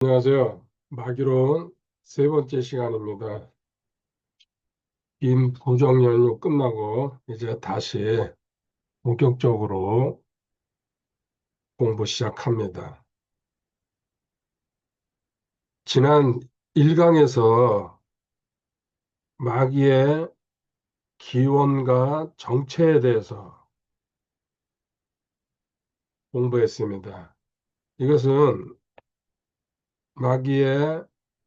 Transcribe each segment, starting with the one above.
안녕하세요. 마기론 세 번째 시간입니다. 긴 고정 연휴 끝나고 이제 다시 본격적으로 공부 시작합니다. 지난 1강에서 마기의 기원과 정체에 대해서 공부했습니다. 이것은 마기의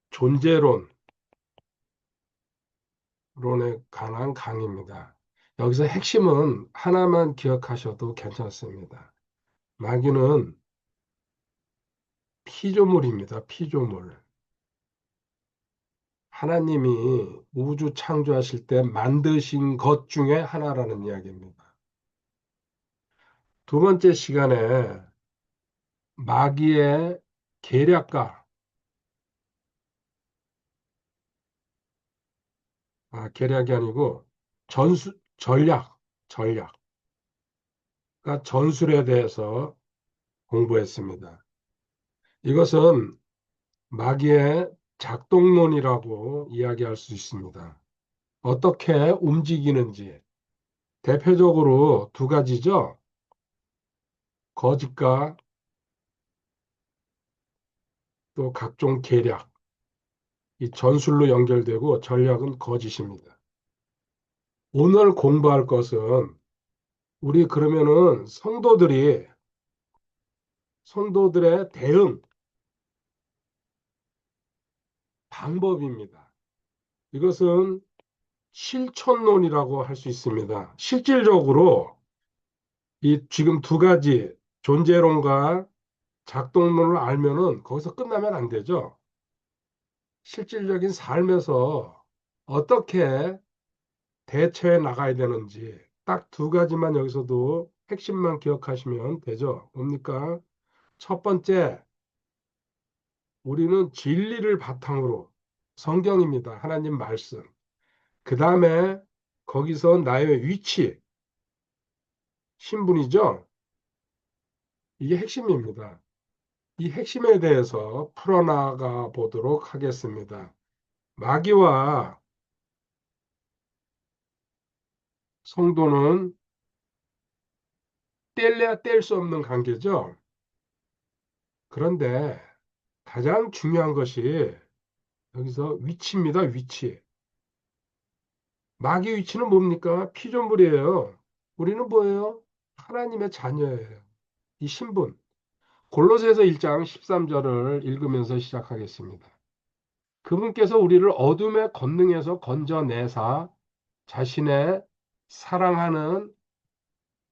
존재론에 관한 강의입니다. 여기서 핵심은 하나만 기억하셔도 괜찮습니다. 마귀는 피조물입니다. 피조물. 하나님이 우주 창조하실 때 만드신 것 중에 하나라는 이야기입니다. 두 번째 시간에 마귀의 계략가, 계략이 아니고 전략, 그러니까 전술에 대해서 공부했습니다. 이것은 마귀의 작동론이라고 이야기할 수 있습니다. 어떻게 움직이는지 대표적으로 두 가지죠. 거짓과 또 각종 계략, 이 전술로 연결되고 전략은 거짓입니다. 오늘 공부할 것은 우리 그러면은 성도들의 대응 방법입니다. 이것은 실천론이라고 할 수 있습니다. 실질적으로 이 지금 두 가지 존재론과 작동론을 알면은 거기서 끝나면 안 되죠. 실질적인 삶에서 어떻게 대처해 나가야 되는지 딱 두 가지만 여기서도 핵심만 기억하시면 되죠. 뭡니까? 첫 번째, 우리는 진리를 바탕으로 성경입니다. 하나님 말씀. 그 다음에 거기서 나의 위치, 신분이죠. 이게 핵심입니다. 이 핵심에 대해서 풀어나가 보도록 하겠습니다. 마귀와 성도는 뗄래야 뗄 수 없는 관계죠. 그런데 가장 중요한 것이 여기서 위치입니다. 위치. 마귀 위치는 뭡니까? 피조물이에요. 우리는 뭐예요? 하나님의 자녀예요. 이 신분. 골로새서 1장 13절을 읽으면서 시작하겠습니다. 그분께서 우리를 어둠의 권능에서 건져내사 자신의 사랑하는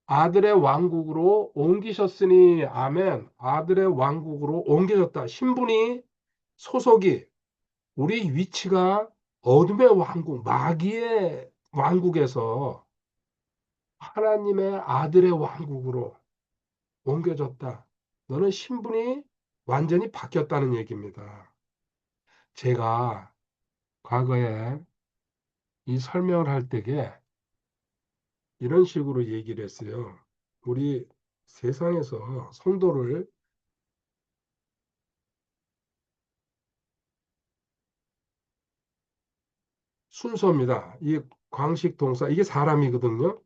아들의 왕국으로 옮기셨으니 아멘. 아들의 왕국으로 옮겨졌다. 신분이 소속이 우리 위치가 어둠의 왕국, 마귀의 왕국에서 하나님의 아들의 왕국으로 옮겨졌다. 너는 신분이 완전히 바뀌었다는 얘기입니다. 제가 과거에 이 설명을 할 때에 이런 식으로 얘기를 했어요. 우리 세상에서 성도를 순서입니다. 이 광식 동사, 이게 사람이거든요.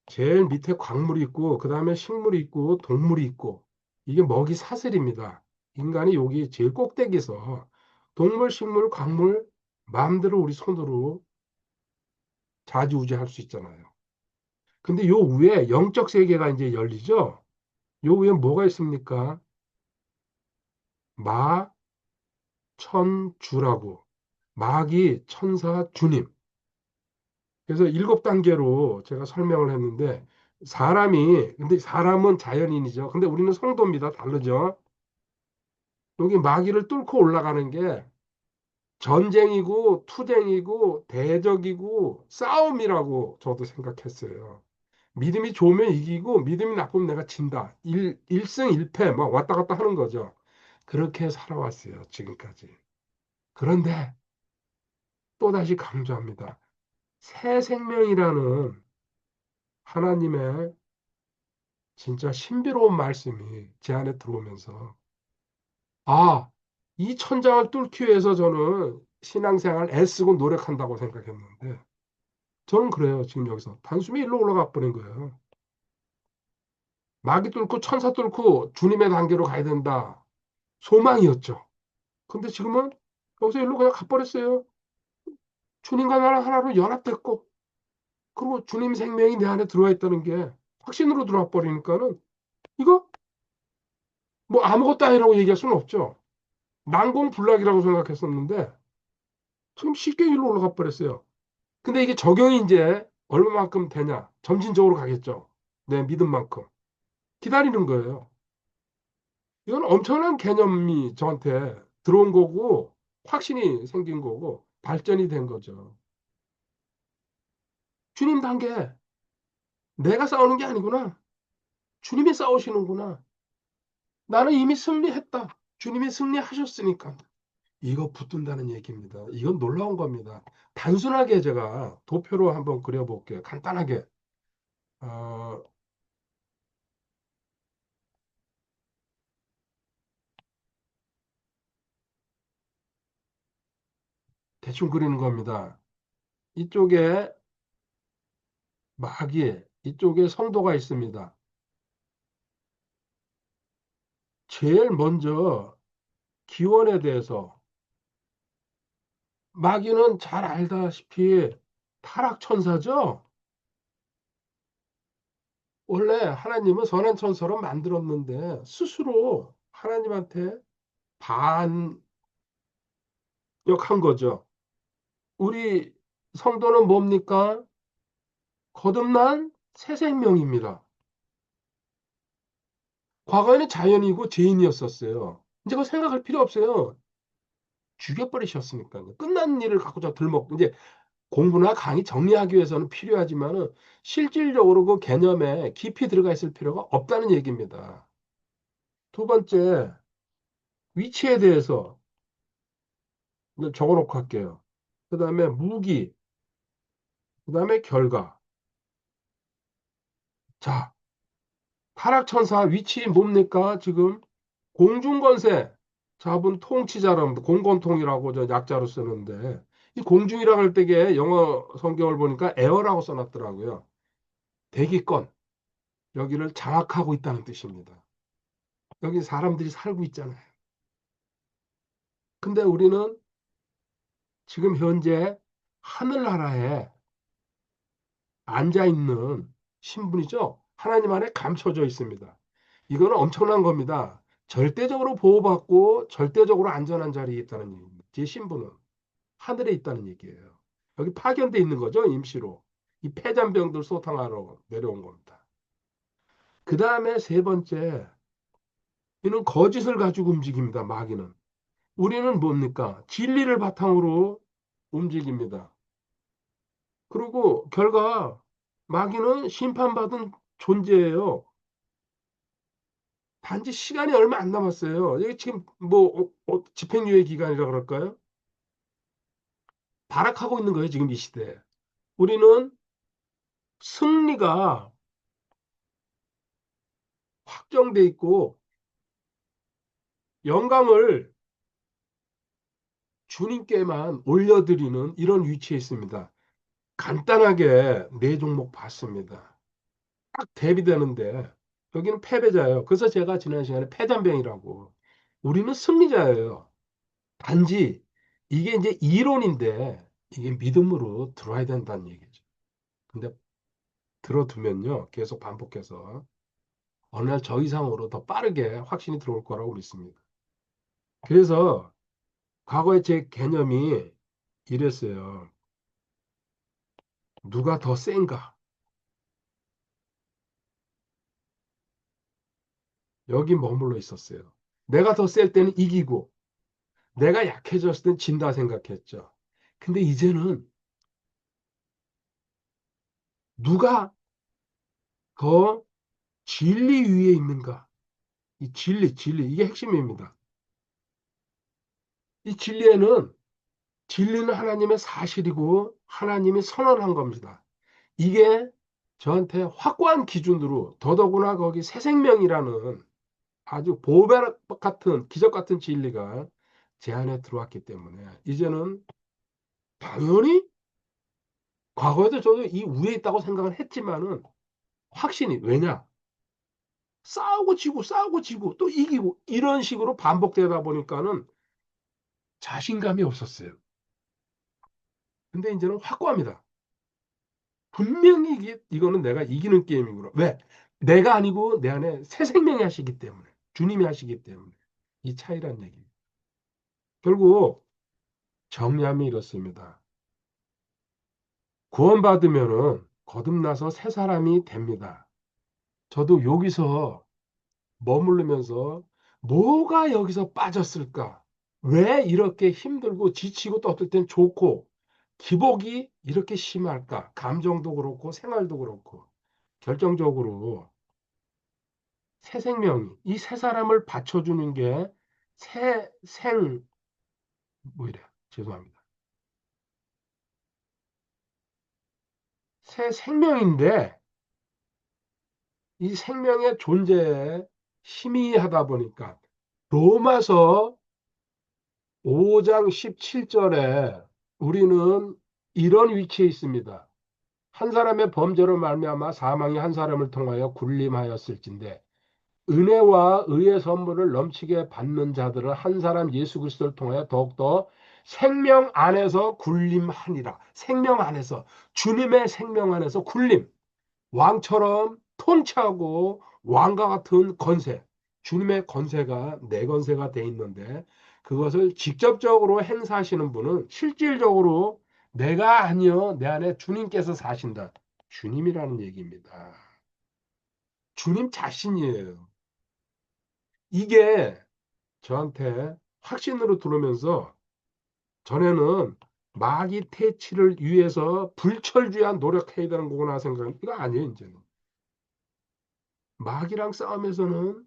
제일 밑에 광물이 있고, 그 다음에 식물이 있고, 동물이 있고, 이게 먹이 사슬입니다. 인간이 여기 제일 꼭대기에서 동물, 식물, 광물, 마음대로 우리 손으로 좌지우지할 수 있잖아요. 근데 요 위에 영적 세계가 이제 열리죠? 요 위에 뭐가 있습니까? 마천주라고. 마귀, 천사, 주님. 그래서 7단계로 제가 설명을 했는데, 근데 사람은 자연인이죠. 근데 우리는 성도입니다. 다르죠? 여기 마귀를 뚫고 올라가는 게 전쟁이고 투쟁이고 대적이고 싸움이라고 저도 생각했어요. 믿음이 좋으면 이기고 믿음이 나쁘면 내가 진다. 일승 일패 막 왔다 갔다 하는 거죠. 그렇게 살아왔어요. 지금까지. 그런데 또다시 강조합니다. 새 생명이라는 하나님의 진짜 신비로운 말씀이 제 안에 들어오면서 아, 이 천장을 뚫기 위해서 저는 신앙생활 애쓰고 노력한다고 생각했는데, 저는 그래요, 지금 여기서. 단숨에 일로 올라가 버린 거예요. 마귀 뚫고 천사 뚫고 주님의 단계로 가야 된다. 소망이었죠. 근데 지금은 여기서 일로 그냥 가버렸어요. 주님과 나랑 하나로 연합됐고, 그리고 주님 생명이 내 안에 들어와 있다는 게 확신으로 들어와 버리니까는 이거 뭐 아무것도 아니라고 얘기할 수는 없죠. 난공불락이라고 생각했었는데 지금 쉽게 일로 올라가 버렸어요. 근데 이게 적용이 이제 얼마만큼 되냐? 점진적으로 가겠죠. 내 믿음만큼. 기다리는 거예요. 이건 엄청난 개념이 저한테 들어온 거고 확신이 생긴 거고 발전이 된 거죠. 주님 단계 내가 싸우는 게 아니구나. 주님이 싸우시는구나. 나는 이미 승리했다. 주님이 승리하셨으니까. 이거 붙든다는 얘기입니다. 이건 놀라운 겁니다. 단순하게 제가 도표로 한번 그려볼게요. 간단하게. 어, 대충 그리는 겁니다. 이쪽에 마귀, 이쪽에 성도가 있습니다. 제일 먼저 기원에 대해서 마귀는 잘 알다시피 타락천사죠. 원래 하나님은 선한 천사로 만들었는데 스스로 하나님한테 반역한 거죠. 우리 성도는 뭡니까? 거듭난 새 생명입니다. 과거에는 자연이고 죄인이었었어요. 이제 그거 생각할 필요 없어요. 죽여버리셨으니까. 끝난 일을 갖고 저 들먹, 이제 공부나 강의 정리하기 위해서는 필요하지만은 실질적으로 그 개념에 깊이 들어가 있을 필요가 없다는 얘기입니다. 두 번째, 위치에 대해서 적어놓고 할게요. 그 다음에 무기, 그 다음에 결과. 자, 타락천사 위치 뭡니까? 지금 공중권세 잡은 통치자랍니다. 공권통이라고 저 약자로 쓰는데 이 공중이라고 할 때게 영어 성경을 보니까 에어라고 써놨더라고요. 대기권 여기를 장악하고 있다는 뜻입니다. 여기 사람들이 살고 있잖아요. 근데 우리는 지금 현재 하늘나라에 앉아 있는 신분이죠. 하나님 안에 감춰져 있습니다. 이거는 엄청난 겁니다. 절대적으로 보호받고 절대적으로 안전한 자리에 있다는 얘기입니다. 제 신분은 하늘에 있다는 얘기예요. 여기 파견돼 있는 거죠, 임시로. 이 폐잔병들 소탕하러 내려온 겁니다. 그 다음에 세 번째, 이는 거짓을 가지고 움직입니다, 마귀는. 우리는 뭡니까? 진리를 바탕으로 움직입니다. 그리고 결과 마귀는 심판받은 존재예요. 단지 시간이 얼마 안 남았어요. 이게 지금 뭐 집행유예 기간이라 그럴까요? 발악하고 있는 거예요, 지금 이 시대에. 우리는 승리가 확정돼 있고 영광을 주님께만 올려드리는 이런 위치에 있습니다. 간단하게 네 종목 봤습니다. 딱 대비되는데 여기는 패배자예요. 그래서 제가 지난 시간에 패잔병이라고. 우리는 승리자예요. 단지 이게 이제 이론인데 이게 믿음으로 들어야 된다는 얘기죠. 근데 들어두면요. 계속 반복해서 어느 날 저 이상으로 더 빠르게 확신이 들어올 거라고 믿습니다. 그래서 과거에 제 개념이 이랬어요. 누가 더 센가? 여기 머물러 있었어요. 내가 더 셀 때는 이기고 내가 약해졌을 땐 진다 생각했죠. 근데 이제는 누가 더 진리 위에 있는가? 이 진리, 이게 핵심입니다. 이 진리는 하나님의 사실이고 하나님이 선언한 겁니다. 이게 저한테 확고한 기준으로 더더구나 거기 새 생명이라는 아주 보배락 같은 기적 같은 진리가 제 안에 들어왔기 때문에 이제는 당연히 과거에도 저도 이 위에 있다고 생각을 했지만은 확신이 왜냐? 싸우고 지고 싸우고 지고 또 이기고 이런 식으로 반복되다 보니까는 자신감이 없었어요. 근데 이제는 확고합니다. 분명히 이거는 내가 이기는 게임이구나. 왜? 내가 아니고 내 안에 새 생명이 하시기 때문에. 주님이 하시기 때문에. 이 차이란 얘기입니다. 결국 정리하면 이렇습니다. 구원받으면은 거듭나서 새 사람이 됩니다. 저도 여기서 머무르면서 뭐가 여기서 빠졌을까? 왜 이렇게 힘들고 지치고 또 어떨 땐 좋고 기복이 이렇게 심할까? 감정도 그렇고 생활도 그렇고 결정적으로 새 생명이 이 새 사람을 받쳐주는 게 뭐 이래 죄송합니다. 새 생명인데 이 생명의 존재에 희미하다 보니까 로마서 5장 17절에 우리는 이런 위치에 있습니다. 한 사람의 범죄로 말미암아 사망이 한 사람을 통하여 군림하였을진데 은혜와 의의 선물을 넘치게 받는 자들은 한 사람 예수 그리스도를 통하여 더욱더 생명 안에서 군림하니라. 생명 안에서 주님의 생명 안에서 군림. 왕처럼 통치하고 왕과 같은 권세. 주님의 권세가 내 권세가 돼 있는데 그것을 직접적으로 행사하시는 분은 실질적으로 내가 아니요 내 안에 주님께서 사신다. 주님이라는 얘기입니다. 주님 자신이에요. 이게 저한테 확신으로 들어오면서 전에는 마귀 퇴치를 위해서 불철주야 노력해야 되는 거구나 생각은 이거 아니에요 이제는. 마귀랑 싸움에서는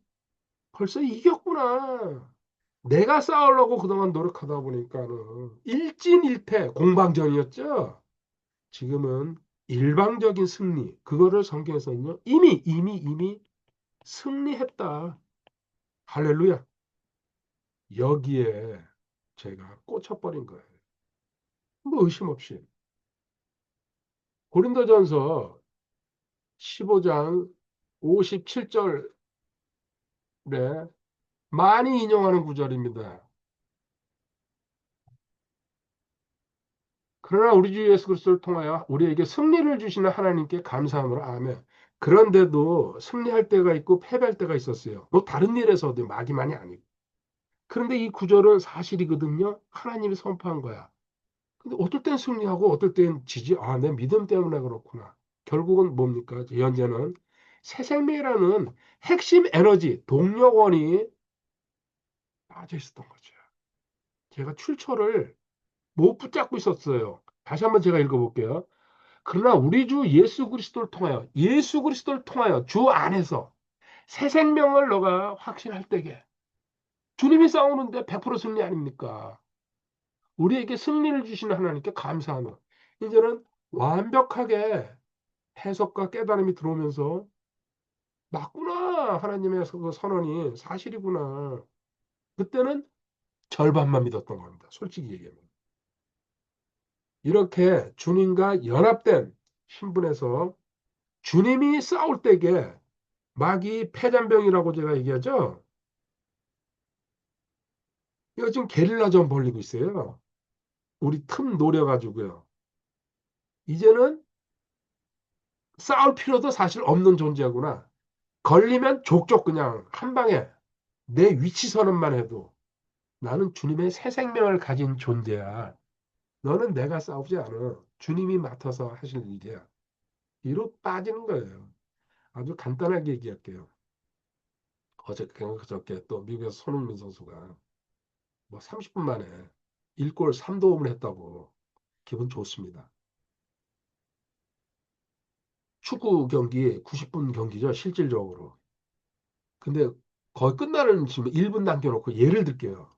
벌써 이겼구나. 내가 싸우려고 그동안 노력하다 보니까는 일진일퇴 공방전이었죠. 지금은 일방적인 승리. 그거를 성경에서는요. 이미 승리했다. 할렐루야. 여기에 제가 꽂혀버린 거예요. 뭐 의심 없이. 고린도전서 15장 57절에 많이 인용하는 구절입니다. 그러나 우리 주 예수 그리스도를 통하여 우리에게 승리를 주시는 하나님께 감사함으로 아멘. 그런데도 승리할 때가 있고 패배할 때가 있었어요. 뭐 다른 일에서도 마귀만이 아니고. 그런데 이 구절은 사실이거든요. 하나님이 선포한 거야. 근데 어떨 땐 승리하고 어떨 땐 지지. 아, 내 믿음 때문에 그렇구나. 결국은 뭡니까? 현재는 새 생명이라는 핵심 에너지, 동력원이 빠져 있었던 거죠. 제가 출처를 못 붙잡고 있었어요. 다시 한번 제가 읽어볼게요. 그러나 우리 주 예수 그리스도를 통하여 주 안에서 새 생명을 너가 확신할 때게 주님이 싸우는데 100% 승리 아닙니까? 우리에게 승리를 주시는 하나님께 감사하노. 이제는 완벽하게 해석과 깨달음이 들어오면서 맞구나. 하나님의 그 선언이 사실이구나. 그때는 절반만 믿었던 겁니다. 솔직히 얘기하면. 이렇게 주님과 연합된 신분에서 주님이 싸울 때게 마귀 패잔병이라고 제가 얘기하죠. 이거 지금 게릴라전 벌리고 있어요. 우리 틈 노려가지고요. 이제는 싸울 필요도 사실 없는 존재구나. 걸리면 족족 그냥 한 방에 내 위치 선언만 해도 나는 주님의 새 생명을 가진 존재야. 너는 내가 싸우지 않아. 주님이 맡아서 하실 일이야. 뒤로 빠지는 거예요. 아주 간단하게 얘기할게요. 그저께 또 미국에서 손흥민 선수가 뭐 30분 만에 1골 3도움을 했다고 기분 좋습니다. 축구 경기 90분 경기죠, 실질적으로. 근데 거의 끝나는 지금 1분 남겨놓고 예를 들게요.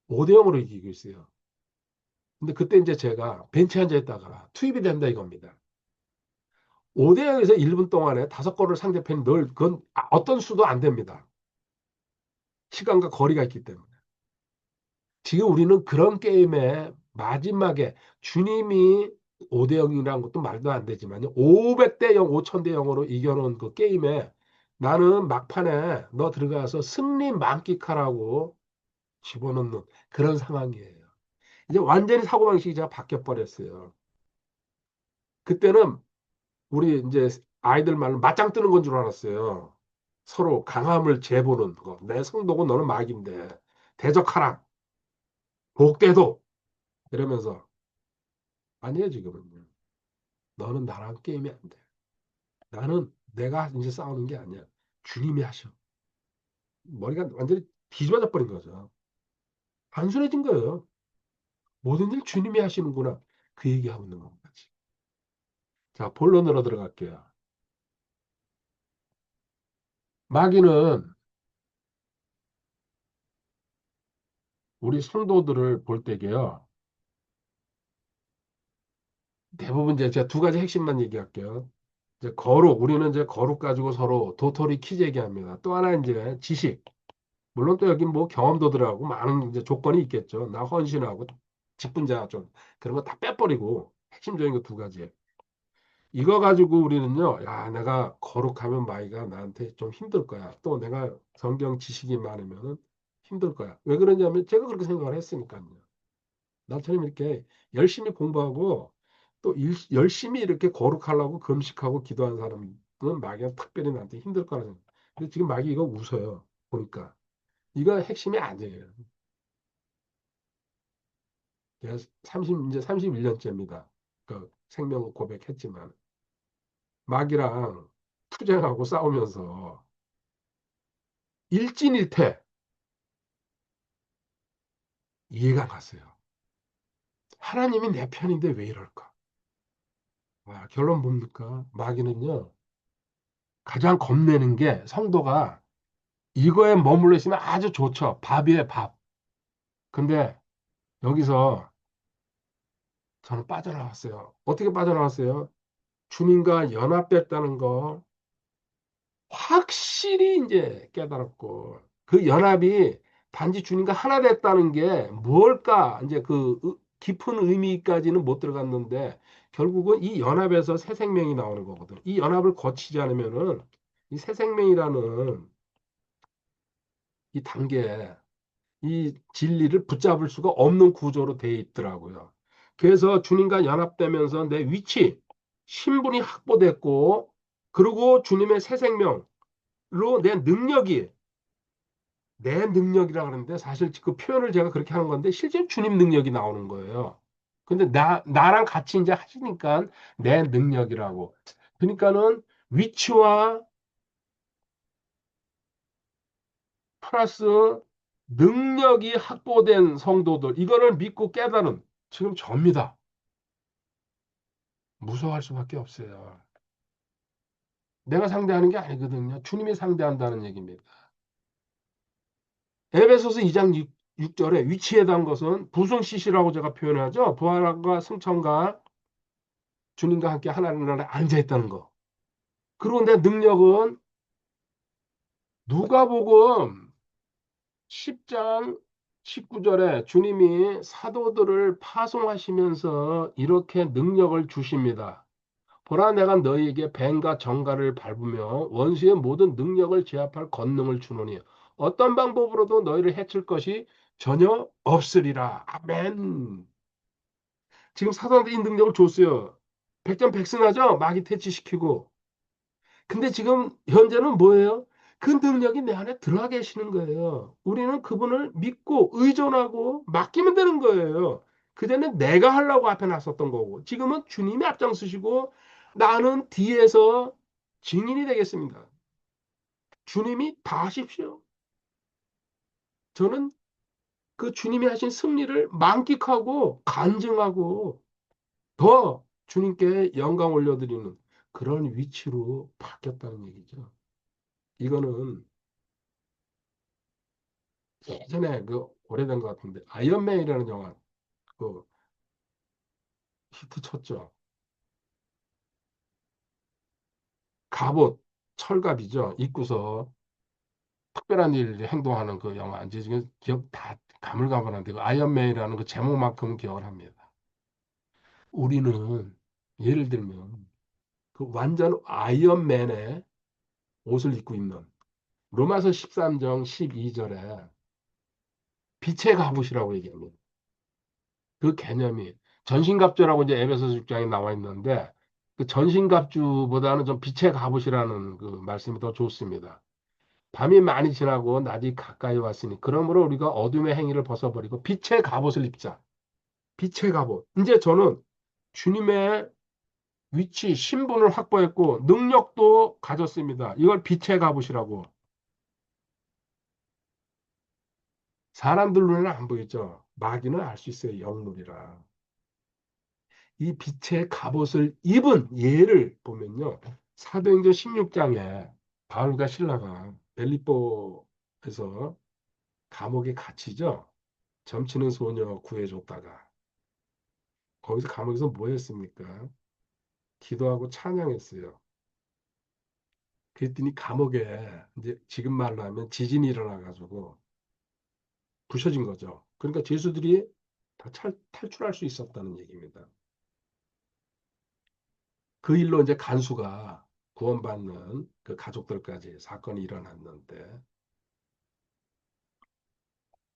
5대 0으로 이기고 있어요. 근데 그때 이제 제가 벤치에 앉아 있다가 투입이 된다 이겁니다. 5대 0에서 1분 동안에 5골을 상대편이 넣을, 그건 어떤 수도 안 됩니다. 시간과 거리가 있기 때문에. 지금 우리는 그런 게임에 마지막에 주님이 5대 0이라는 것도 말도 안 되지만요. 500대 0, 5000대 0으로 이겨놓은 그 게임에 나는 막판에 너 들어가서 승리 만끽하라고 집어넣는 그런 상황이에요. 이제 완전히 사고방식이 제가 바뀌어 버렸어요. 그때는 우리 이제 아이들 말로 맞짱 뜨는 건 줄 알았어요. 서로 강함을 재보는 거. 내 성도고 너는 막인데 대적하라. 복대도 이러면서 아니에요 지금은요. 너는 나랑 게임이 안 돼. 나는 내가 이제 싸우는 게 아니야. 주님이 하셔. 머리가 완전히 뒤집어져 버린 거죠. 단순해진 거예요. 모든 일 주님이 하시는구나. 그 얘기하고 있는 겁니다. 자, 본론으로 들어갈게요. 마귀는 우리 성도들을 볼 때게요. 대부분 이제 제가 두 가지 핵심만 얘기할게요. 이제 거룩, 우리는 이제 거룩 가지고 서로 도토리 퀴즈 얘기합니다. 또 하나 이제 지식. 물론 또 여기 뭐 경험도 들어가고 많은 이제 조건이 있겠죠. 나 헌신하고 직분자 좀 그런 거 다 빼버리고 핵심적인 거 두 가지. 이거 가지고 우리는요, 야, 내가 거룩하면 마이가 나한테 좀 힘들 거야. 또 내가 성경 지식이 많으면은 힘들 거야. 왜 그러냐면 제가 그렇게 생각을 했으니까요. 나처럼 이렇게 열심히 공부하고 또 열심히 이렇게 거룩하려고 금식하고 기도하는 사람은 마귀가 특별히 나한테 힘들 거라 생각. 근데 지금 마귀 이거 웃어요. 보니까. 이거 핵심이 아니에요. 제가 이제 31년째입니다. 그 생명 고백했지만 마귀랑 투쟁하고 싸우면서 일진일퇴 이해가 갔어요. 하나님이 내 편인데 왜 이럴까? 아, 결론 뭡니까? 마귀는요, 가장 겁내는 게 성도가 이거에 머물러 있으면 아주 좋죠. 밥이에요, 밥. 근데 여기서 저는 빠져나왔어요. 어떻게 빠져나왔어요? 주님과 연합됐다는 거 확실히 이제 깨달았고, 그 연합이 단지 주님과 하나 됐다는 게 뭘까? 이제 그 깊은 의미까지는 못 들어갔는데, 결국은 이 연합에서 새 생명이 나오는 거거든. 이 연합을 거치지 않으면은 이 새 생명이라는 이 단계, 이 진리를 붙잡을 수가 없는 구조로 돼 있더라고요. 그래서 주님과 연합되면서 내 위치, 신분이 확보됐고, 그리고 주님의 새 생명로 내 능력이 내 능력이라 그러는데 사실 그 표현을 제가 그렇게 하는 건데 실제 주님 능력이 나오는 거예요. 근데 나랑 같이 이제 하시니까 내 능력이라고. 그러니까는 위치와 플러스 능력이 확보된 성도들, 이거를 믿고 깨달은 지금 접니다. 무서워할 수밖에 없어요. 내가 상대하는 게 아니거든요. 주님이 상대한다는 얘기입니다. 에베소서 2장 6절에 위치에 대한 것은 부승시시라고 제가 표현하죠. 부활과 승천과 주님과 함께 하나님 나라에 앉아 있다는 거. 그리고 내 능력은 누가복음 10장 19절에 주님이 사도들을 파송하시면서 이렇게 능력을 주십니다. 보라 내가 너희에게 뱀과 정갈을 밟으며 원수의 모든 능력을 제압할 권능을 주노니 어떤 방법으로도 너희를 해칠 것이 전혀 없으리라. 아멘. 지금 사도한테 이 능력을 줬어요. 백전백승하죠? 마귀 퇴치시키고. 근데 지금 현재는 뭐예요? 그 능력이 내 안에 들어와 계시는 거예요. 우리는 그분을 믿고 의존하고 맡기면 되는 거예요. 그전에 내가 하려고 앞에 나섰던 거고, 지금은 주님이 앞장서시고, 나는 뒤에서 증인이 되겠습니다. 주님이 다 하십시오. 저는 그 주님이 하신 승리를 만끽하고 간증하고 더 주님께 영광 올려드리는 그런 위치로 바뀌었다는 얘기죠. 이거는 예전에 그 오래된 것 같은데 아이언맨이라는 영화 그 히트 쳤죠. 갑옷 철갑이죠. 입고서 특별한 일 행동하는 그 영화 이제 지금 기억 다 가물가물한데 그 아이언맨이라는 그 제목만큼은 기억을 합니다. 우리는 예를 들면 그 완전 아이언맨의 옷을 입고 있는 로마서 13장 12절에 빛의 갑옷이라고 얘기합니다. 그 개념이 전신갑주라고 이제 에베소서 6장에 나와 있는데 그 전신갑주보다는 좀 빛의 갑옷이라는 그 말씀이 더 좋습니다. 밤이 많이 지나고 낮이 가까이 왔으니 그러므로 우리가 어둠의 행위를 벗어버리고 빛의 갑옷을 입자. 빛의 갑옷. 이제 저는 주님의 위치, 신분을 확보했고 능력도 가졌습니다. 이걸 빛의 갑옷이라고. 사람들 눈에는 안 보이죠. 마귀는 알 수 있어요. 영물이라. 이 빛의 갑옷을 입은 예를 보면요. 사도행전 16장에 바울과 실라가 벨리포에서 감옥에 갇히죠. 점치는 소녀 구해줬다가 거기서 감옥에서 뭐 했습니까? 기도하고 찬양했어요. 그랬더니 감옥에 이제 지금 말로 하면 지진이 일어나가지고 부셔진 거죠. 그러니까 죄수들이 다 탈출할 수 있었다는 얘기입니다. 그 일로 이제 간수가 구원받는 그 가족들까지 사건이 일어났는데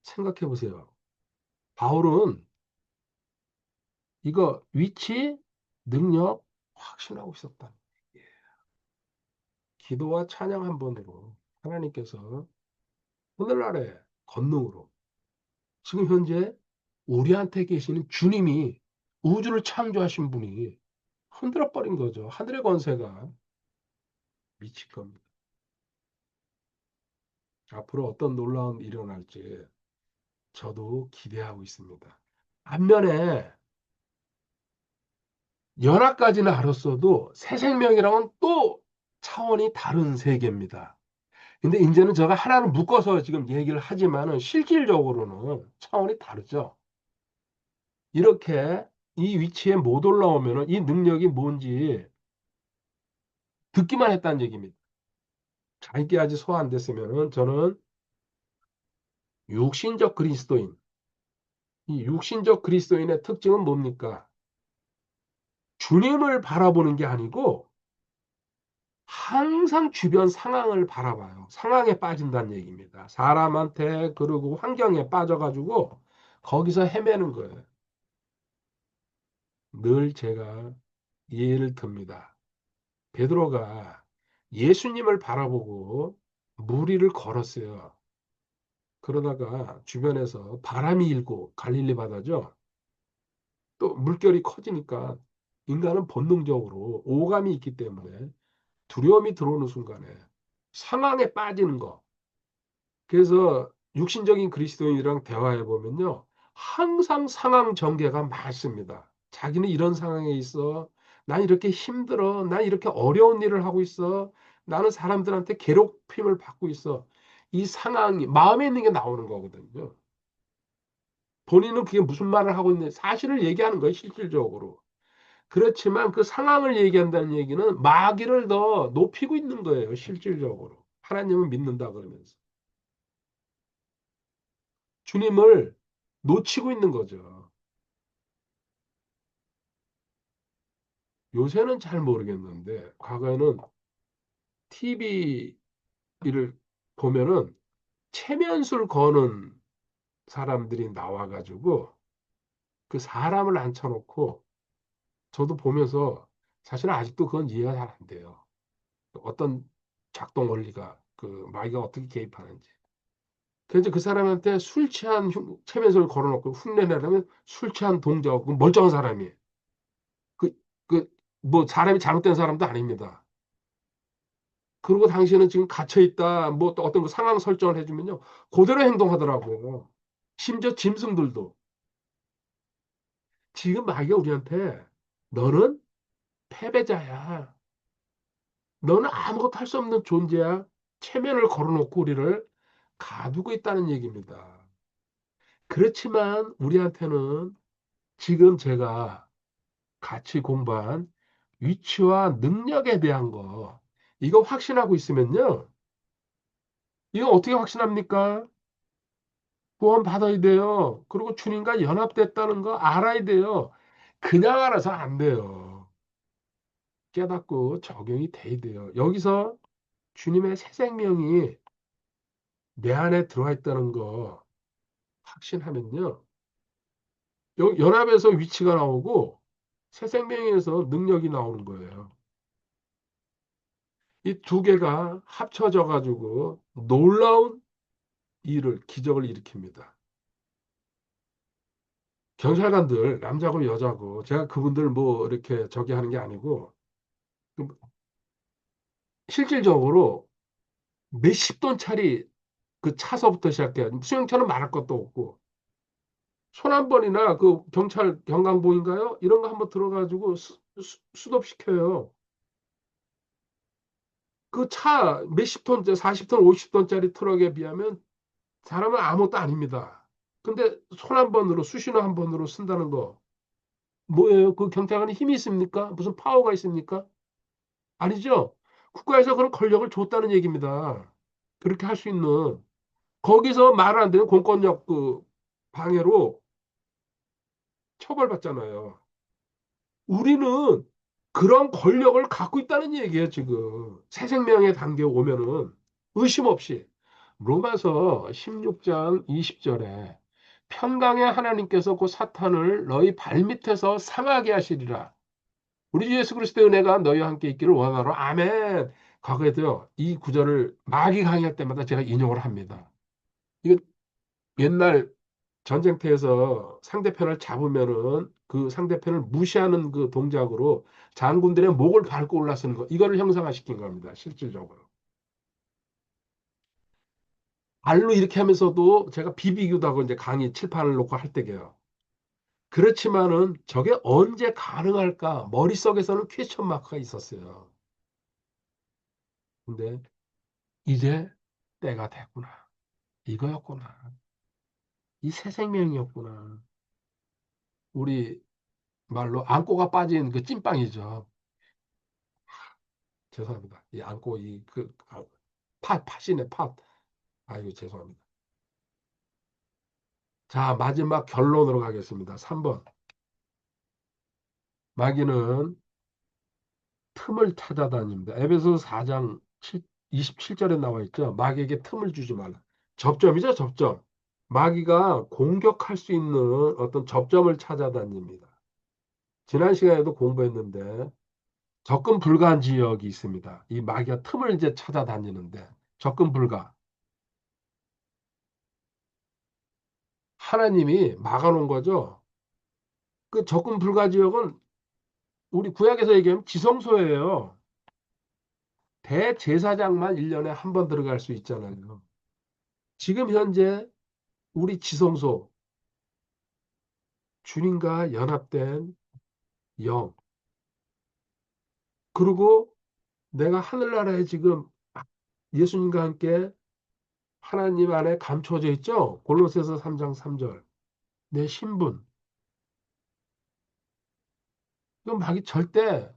생각해 보세요. 바울은 이거 위치, 능력 확신하고 있었다. 예. 기도와 찬양 한 번으로 하나님께서 오늘날의 권능으로 지금 현재 우리한테 계시는 주님이 우주를 창조하신 분이 흔들어 버린 거죠. 하늘의 권세가 미칠 겁니다. 앞으로 어떤 놀라운 일이 일어날지 저도 기대하고 있습니다. 반면에 연합까지는 알았어도 새 생명이랑은 또 차원이 다른 세계입니다. 근데 이제는 제가 하나를 묶어서 지금 얘기를 하지만은 실질적으로는 차원이 다르죠. 이렇게 이 위치에 못 올라오면은 이 능력이 뭔지 듣기만 했다는 얘기입니다. 자기게 아직 소화 안 됐으면은 저는 육신적 그리스도인, 이 육신적 그리스도인의 특징은 뭡니까? 주님을 바라보는 게 아니고 항상 주변 상황을 바라봐요. 상황에 빠진다는 얘기입니다. 사람한테 그리고 환경에 빠져가지고 거기서 헤매는 거예요. 늘 제가 예를 듭니다. 베드로가 예수님을 바라보고 무리를 걸었어요. 그러다가 주변에서 바람이 일고 갈릴리 바다죠. 또 물결이 커지니까 인간은 본능적으로 오감이 있기 때문에 두려움이 들어오는 순간에 상황에 빠지는 거. 그래서 육신적인 그리스도인이랑 대화해 보면요. 항상 상황 전개가 많습니다. 자기는 이런 상황에 있어. 난 이렇게 힘들어. 난 이렇게 어려운 일을 하고 있어. 나는 사람들한테 괴롭힘을 받고 있어. 이 상황이 마음에 있는 게 나오는 거거든요. 본인은 그게 무슨 말을 하고 있는 사실을 얘기하는 거예요, 실질적으로. 그렇지만 그 상황을 얘기한다는 얘기는 마귀를 더 높이고 있는 거예요, 실질적으로. 하나님을 믿는다 그러면서. 주님을 놓치고 있는 거죠. 요새는 잘 모르겠는데, 과거에는 TV를 보면은 체면술 거는 사람들이 나와가지고 그 사람을 앉혀놓고 저도 보면서 사실은 아직도 그건 이해가 잘 안 돼요. 어떤 작동 원리가 그 마귀가 어떻게 개입하는지. 그래서 그 사람한테 술 취한 체면술을 걸어놓고 흉내내려면 술 취한 동자고 멀쩡한 사람이 그, 뭐 사람이 잘못된 사람도 아닙니다. 그리고 당신은 지금 갇혀 있다. 뭐 또 어떤 거 상황 설정을 해주면요. 그대로 행동하더라고요. 심지어 짐승들도. 지금 마귀가 우리한테 너는 패배자야. 너는 아무것도 할 수 없는 존재야. 체면을 걸어놓고 우리를 가두고 있다는 얘기입니다. 그렇지만 우리한테는 지금 제가 같이 공부한 위치와 능력에 대한 거, 이거 확신하고 있으면요. 이거 어떻게 확신합니까? 구원 받아야 돼요. 그리고 주님과 연합됐다는 거 알아야 돼요. 그냥 알아서 안 돼요. 깨닫고 적용이 돼야 돼요. 여기서 주님의 새 생명이 내 안에 들어와 있다는 거 확신하면요. 연합에서 위치가 나오고 새 생명에서 능력이 나오는 거예요. 이 두 개가 합쳐져 가지고 놀라운 일을, 기적을 일으킵니다. 경찰관들, 남자고 여자고, 제가 그분들 뭐 이렇게 저기 하는 게 아니고, 그 실질적으로 몇십 톤짜리 그 차서부터 시작해. 수영차는 말할 것도 없고, 손 한 번이나 그 경찰 경강봉인가요? 이런 거 한번 들어가지고 수습시켜요. 그 차 몇십 톤, 40톤, 50톤짜리 트럭에 비하면 사람은 아무것도 아닙니다. 근데 손 한 번으로, 수신호 한 번으로 쓴다는 거, 뭐예요? 그 경찰관이 힘이 있습니까? 무슨 파워가 있습니까? 아니죠? 국가에서 그런 권력을 줬다는 얘기입니다. 그렇게 할 수 있는. 거기서 말 안 되는 공권력 그 방해로 처벌받잖아요. 우리는 그런 권력을 갖고 있다는 얘기예요, 지금. 새 생명의 단계에 오면은 의심 없이. 로마서 16장 20절에 평강의 하나님께서 그 사탄을 너희 발밑에서 상하게 하시리라. 우리 주 예수 그리스도의 은혜가 너희와 함께 있기를 원하노라. 아멘. 과거에도요, 이 구절을 마귀 강의할 때마다 제가 인용을 합니다. 이거 옛날 전쟁터에서 상대편을 잡으면은 그 상대편을 무시하는 그 동작으로 장군들의 목을 밟고 올라서는 거, 이거를 형상화시킨 겁니다. 실질적으로. 발로 이렇게 하면서도 제가 비비기도 하고 이제 강의 칠판을 놓고 할 때게요. 그렇지만은 저게 언제 가능할까? 머릿속에서는 퀘스천 마크가 있었어요. 근데 이제 때가 됐구나. 이거였구나. 이 새 생명이었구나. 우리 말로 안고가 빠진 그 찐빵이죠. 죄송합니다. 이 안고 팥이네, 팥. 아이고, 죄송합니다. 자, 마지막 결론으로 가겠습니다. 3번. 마귀는 틈을 찾아다닙니다. 에베소 4장 27절에 나와 있죠. 마귀에게 틈을 주지 말라. 접점이죠, 접점. 마귀가 공격할 수 있는 어떤 접점을 찾아다닙니다. 지난 시간에도 공부했는데 접근 불가한 지역이 있습니다. 이 마귀가 틈을 이제 찾아다니는데 접근 불가. 하나님이 막아놓은 거죠. 그 접근 불가 지역은 우리 구약에서 얘기하면 지성소예요. 대제사장만 1년에 한 번 들어갈 수 있잖아요. 지금 현재 우리 지성소, 주님과 연합된 영, 그리고 내가 하늘나라에 지금 예수님과 함께 하나님 안에 감춰져 있죠? 골로새서 3장 3절. 내 신분. 이건 막이 절대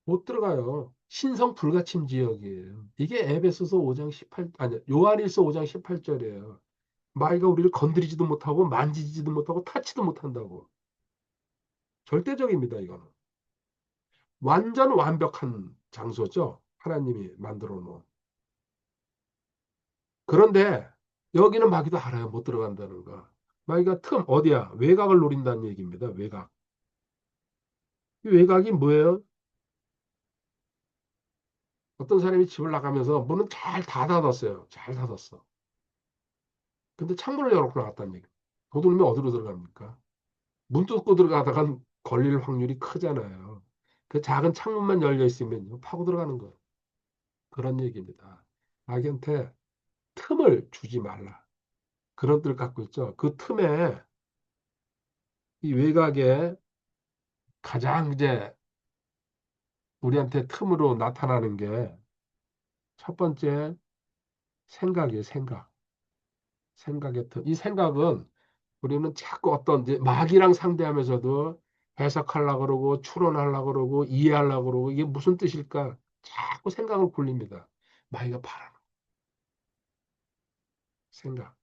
못 들어가요. 신성 불가침 지역이에요. 이게 에베소서 5장 18, 아니, 요한일서 5장 18절이에요. 마귀가 우리를 건드리지도 못하고 만지지도 못하고 타치도 못한다고. 절대적입니다, 이거는. 완전 완벽한 장소죠. 하나님이 만들어 놓은. 그런데 여기는 마귀도 알아요. 못 들어간다는 거. 마귀가 틈, 어디야? 외곽을 노린다는 얘기입니다. 외곽. 이 외곽이 뭐예요? 어떤 사람이 집을 나가면서 문은 잘 닫아뒀어요. 잘 닫았어. 근데 창문을 열어놓고 나갔다는 얘기. 도둑놈이 어디로 들어갑니까? 문 뚫고 들어가다간 걸릴 확률이 크잖아요. 그 작은 창문만 열려 있으면 파고 들어가는 거예요. 그런 얘기입니다. 마귀한테 틈을 주지 말라. 그런 뜻을 갖고 있죠. 그 틈에 이 외곽에 가장 이제 우리한테 틈으로 나타나는 게 첫 번째 생각이에요. 생각. 생각의 틈. 이 생각은 우리는 자꾸 어떤 이제 마귀랑 상대하면서도 해석하려고 그러고 추론하려고 그러고 이해하려고 그러고 이게 무슨 뜻일까? 자꾸 생각을 굴립니다. 마귀가 바라는. 생각.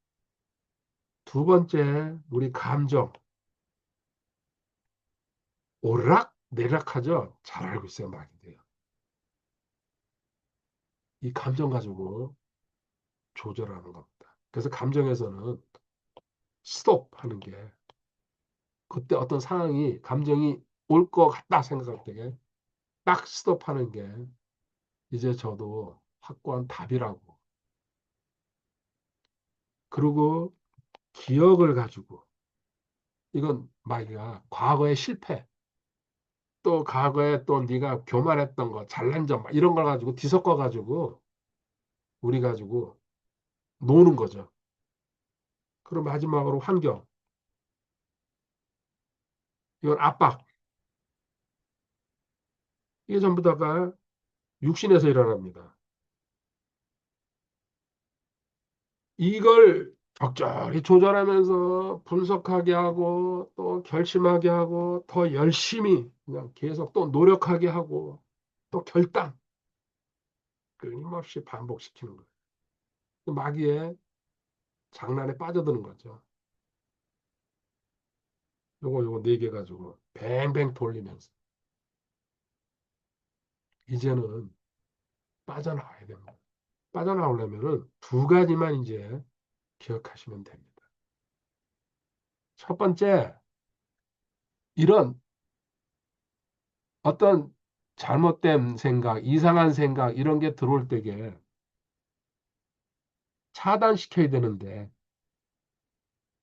두 번째, 우리 감정. 오르락 내리락하죠. 잘 알고 있어요, 마귀도요. 이 감정 가지고 조절하는 겁니다. 그래서 감정에서는 스톱 하는 게 그때 어떤 상황이 감정이 올 것 같다 생각할 때 딱 스톱하는 게 이제 저도 확고한 답이라고. 그리고 기억을 가지고 이건 마귀가 과거의 실패 또 과거에 또 네가 교만했던 거 잘난 점 이런 걸 가지고 뒤섞어 가지고 우리 가지고 노는 거죠. 그럼 마지막으로 환경. 이건 압박. 이게 전부 다가 육신에서 일어납니다. 이걸 적절히 조절하면서 분석하게 하고 또 결심하게 하고 더 열심히 그냥 계속 또 노력하게 하고 또 결단 끊임없이 반복시키는 거예요. 마귀의 장난에 빠져드는 거죠. 요거 네 개 가지고 뱅뱅 돌리면서 이제는 빠져나와야 됩니다. 빠져나오려면은 두 가지만 이제 기억하시면 됩니다. 첫 번째, 이런 어떤 잘못된 생각, 이상한 생각 이런 게 들어올 때게 차단시켜야 되는데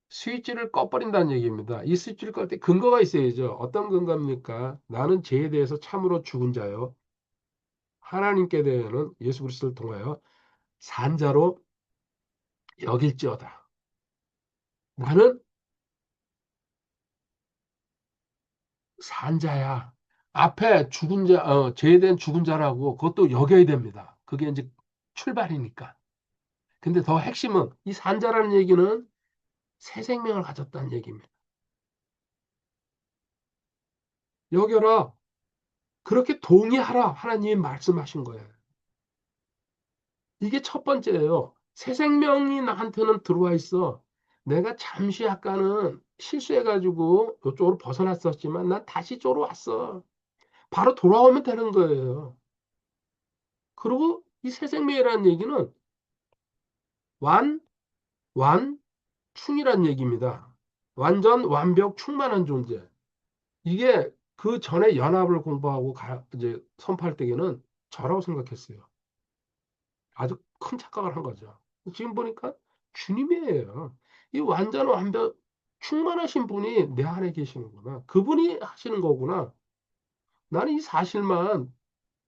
스위치를 꺼버린다는 얘기입니다. 이 스위치를 끌 때 근거가 있어야죠. 어떤 근거입니까? 나는 죄에 대해서 참으로 죽은 자요. 하나님께 대해서는 예수 그리스도를 통하여 산자로 여길지어다. 나는 산자야. 앞에 죽은 자, 죄에 대한 죽은 자라고 그것도 여겨야 됩니다. 그게 이제 출발이니까. 근데 더 핵심은 이 산자라는 얘기는 새 생명을 가졌다는 얘기입니다. 여겨라. 그렇게 동의하라. 하나님이 말씀하신 거예요. 이게 첫 번째예요. 새 생명이 나한테는 들어와 있어. 내가 잠시 약간은 실수해가지고 이쪽으로 벗어났었지만 난 다시 이쪽으로 왔어. 바로 돌아오면 되는 거예요. 그리고 이 새 생명이라는 얘기는 완, 완, 충이란 얘기입니다. 완전, 완벽, 충만한 존재. 이게 그 전에 연합을 공부하고 이제 선포할 때에는 저라고 생각했어요. 아주 큰 착각을 한 거죠. 지금 보니까 주님이에요. 이 완전 완벽 충만하신 분이 내 안에 계시는구나. 그분이 하시는 거구나. 나는 이 사실만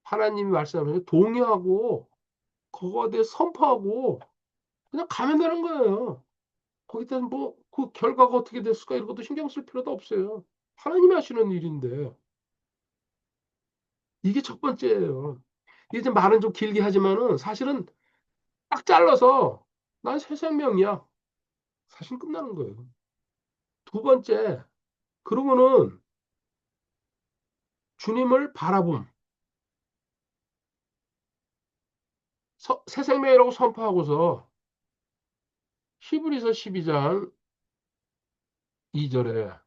하나님이 말씀하시면 동의하고 그거에 대해 선포하고 그냥 가면 되는 거예요. 거기다 뭐 그 결과가 어떻게 됐을까 이런 것도 신경 쓸 필요도 없어요. 하나님이 하시는 일인데 이게 첫 번째예요. 이게 좀 말은 좀 길게 하지만은 사실은 딱 잘라서 난 새 생명이야. 사실 끝나는 거예요. 두 번째, 그러고는 주님을 바라봄. 새 생명이라고 선포하고서 히브리서 12장 2절에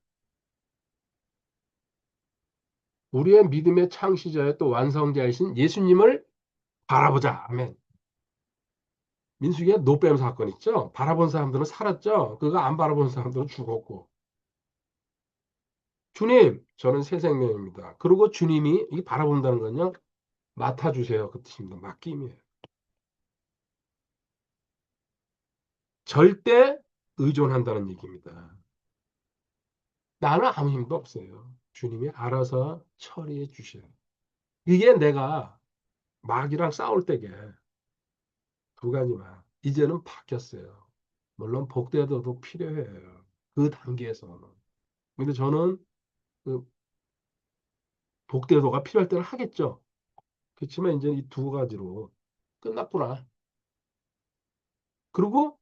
우리의 믿음의 창시자의 또 완성자이신 예수님을 바라보자. 아멘. 민수기의 노뱀 사건 있죠? 바라본 사람들은 살았죠? 그거 안 바라본 사람들은 죽었고. 주님, 저는 새 생명입니다. 그리고 주님이 이 바라본다는 건요, 맡아주세요. 그 뜻입니다. 맡김이에요. 절대 의존한다는 얘기입니다. 나는 아무 힘도 없어요. 주님이 알아서 처리해 주셔요. 이게 내가 마귀랑 싸울 때게 두 가지만 이제는 바뀌었어요. 물론 복되어도 필요해요. 그 단계에서는. 근데 저는 그 복되도가 필요할 때는 하겠죠. 그렇지만 이제 이 두 가지로 끝났구나. 그리고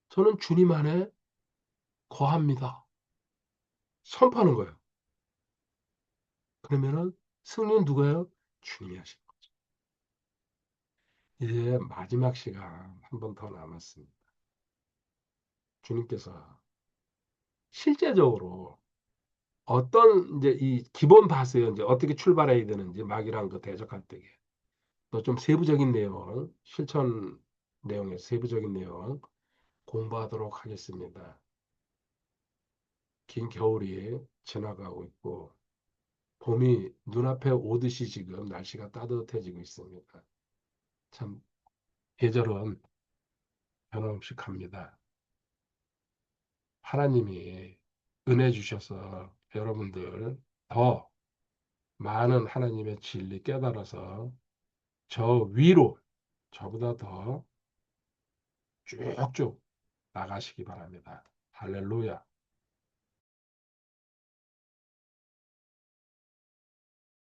저는 주님 안에 거합니다. 선포하는 거예요. 그러면은 승리는 누가요? 주님이 하시는 거죠. 이제 마지막 시간 한 번 더 남았습니다. 주님께서 실제적으로 어떤 이제 이 기본 봤어요. 이제 어떻게 출발해야 되는지 막이랑 그 대적할 때. 또 좀 세부적인 내용, 실천 내용의 세부적인 내용 공부하도록 하겠습니다. 긴 겨울이 지나가고 있고 봄이 눈앞에 오듯이 지금 날씨가 따뜻해지고 있습니다. 참 계절은 변함없이 갑니다. 하나님이 은혜 주셔서 여러분들 더 많은 하나님의 진리 깨달아서 저 위로 저보다 더 쭉쭉 나가시기 바랍니다. 할렐루야.